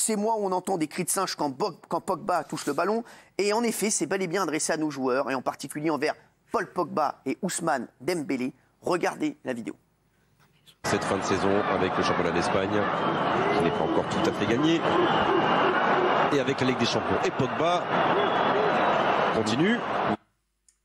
C'est moi où on entend des cris de singe quand Pogba touche le ballon. Et en effet, c'est bel et bien adressé à nos joueurs, et en particulier envers Paul Pogba et Ousmane Dembélé. Regardez la vidéo. Cette fin de saison avec le championnat d'Espagne, qui n'est pas encore tout à fait gagné, et avec la Ligue des Champions. Et Pogba continue.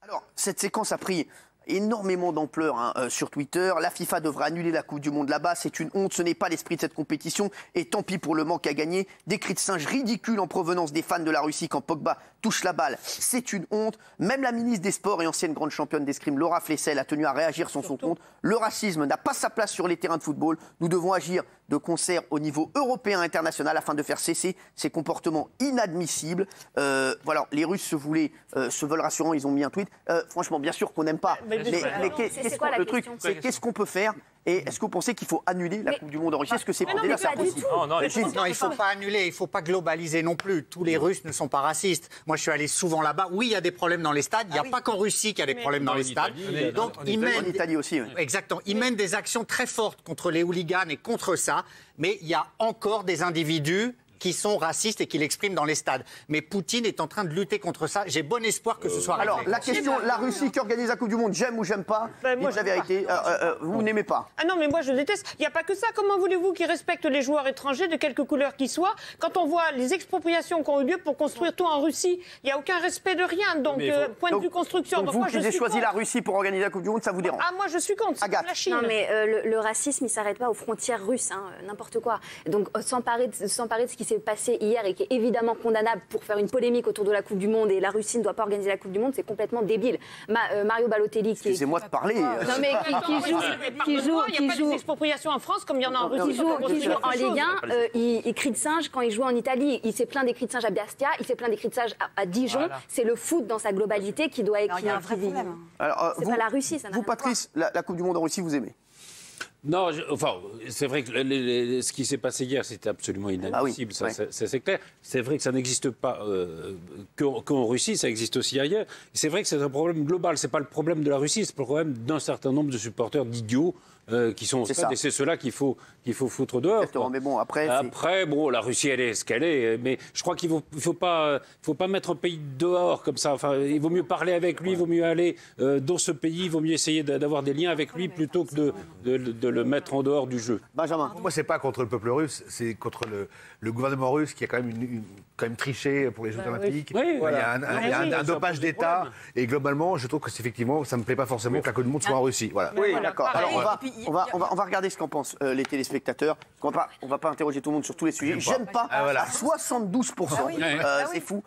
Alors, cette séquence a pris énormément d'ampleur sur Twitter. La FIFA devra annuler la Coupe du Monde là-bas. C'est une honte. Ce n'est pas l'esprit de cette compétition. Et tant pis pour le manque à gagner. Des cris de singe ridicules en provenance des fans de la Russie quand Pogba touche la balle. C'est une honte. Même la ministre des Sports et ancienne grande championne d'escrime, Laura Flessel, a tenu à réagir sur son compte. Le racisme n'a pas sa place sur les terrains de football. Nous devons agir de concert au niveau européen et international afin de faire cesser ces comportements inadmissibles. Voilà, les Russes se veulent rassurants. Ils ont mis un tweet. Franchement, bien sûr qu'on n'aime pas. Mais le truc, c'est qu'est-ce qu'on peut faire? Et est-ce que vous pensez qu'il faut annuler la Coupe du Monde en Russie? Est-ce que c'est déjà ça possible? Non, il ne faut pas annuler, il ne faut pas globaliser non plus. Tous les Russes ne sont pas racistes. Moi, je suis allé souvent là-bas. Oui, il y a des problèmes dans les stades. Il n'y a pas qu'en Russie qu'il y a des problèmes dans les stades. Donc, en Italie aussi. Oui. Exactement. Ils mènent des actions très fortes contre les hooligans et contre ça. Mais il y a encore des individus qui sont racistes et qui l'expriment dans les stades. Mais Poutine est en train de lutter contre ça. J'ai bon espoir que ce soit réglé. Alors, la question, la Russie qui organise la Coupe du Monde, j'aime ou j'aime pas? Moi, la vérité, vous n'aimez pas. Ah non, mais moi, je déteste. Il n'y a pas que ça. Comment voulez-vous qu'ils respectent les joueurs étrangers de quelque couleur qu'ils soient? Quand on voit les expropriations qui ont eu lieu pour construire tout en Russie, il n'y a aucun respect de rien. Donc, point de vue construction. Donc, vous qui avez choisi la Russie pour organiser la Coupe du Monde, ça vous dérange? Ah, moi, je suis contre. Agathe. La Chine. Non, mais le racisme, il ne s'arrête pas aux frontières russes, n'importe quoi. Donc, s'emparer de ce qui s'est passé hier et qui est évidemment condamnable pour faire une polémique autour de la Coupe du Monde et la Russie ne doit pas organiser la Coupe du Monde, c'est complètement débile. Mario Balotelli qui Excusez-moi de parler. Non mais qui joue Il n'y a pas des expropriations en France comme il y en a en Russie. Qui joue en Ligue 1, il crie de singe quand il joue en Italie. Il s'est plaint des cris de singe à Bastia, il s'est plaint des cris de singe à Dijon. Voilà. C'est le foot dans sa globalité qui doit être... Il y a un vrai problème. C'est pas la Russie, ça n'a Vous, rien à voir. Patrice, la Coupe du Monde en Russie, vous aimez? Non, c'est vrai que ce qui s'est passé hier, c'était absolument inadmissible, c'est clair. C'est vrai que ça n'existe pas qu'en Russie, ça existe aussi ailleurs. C'est vrai que c'est un problème global, c'est pas le problème de la Russie, c'est le problème d'un certain nombre de supporters d'idiots qui sont au stade, et c'est ceux-là qu'il faut foutre dehors. Exactement, mais bon, après, bon, la Russie, elle est ce qu'elle est, mais je crois qu'il faut pas mettre un pays dehors comme ça. Enfin, il vaut mieux parler avec lui, il vaut mieux aller dans ce pays, il vaut mieux essayer d'avoir des liens avec lui plutôt que de le mettre en dehors du jeu. Benjamin. Moi, c'est pas contre le peuple russe, c'est contre le gouvernement russe qui a quand même triché pour les Jeux Olympiques. Oui, voilà. Il y a un dopage d'État, et globalement, je trouve que effectivement, ça me plaît pas forcément que la Coupe du Monde soit en Russie. Voilà. Oui, d'accord. Alors, on va regarder ce qu'en pensent les téléspectateurs. On va pas interroger tout le monde sur tous les sujets. J'aime pas à 72%. C'est fou.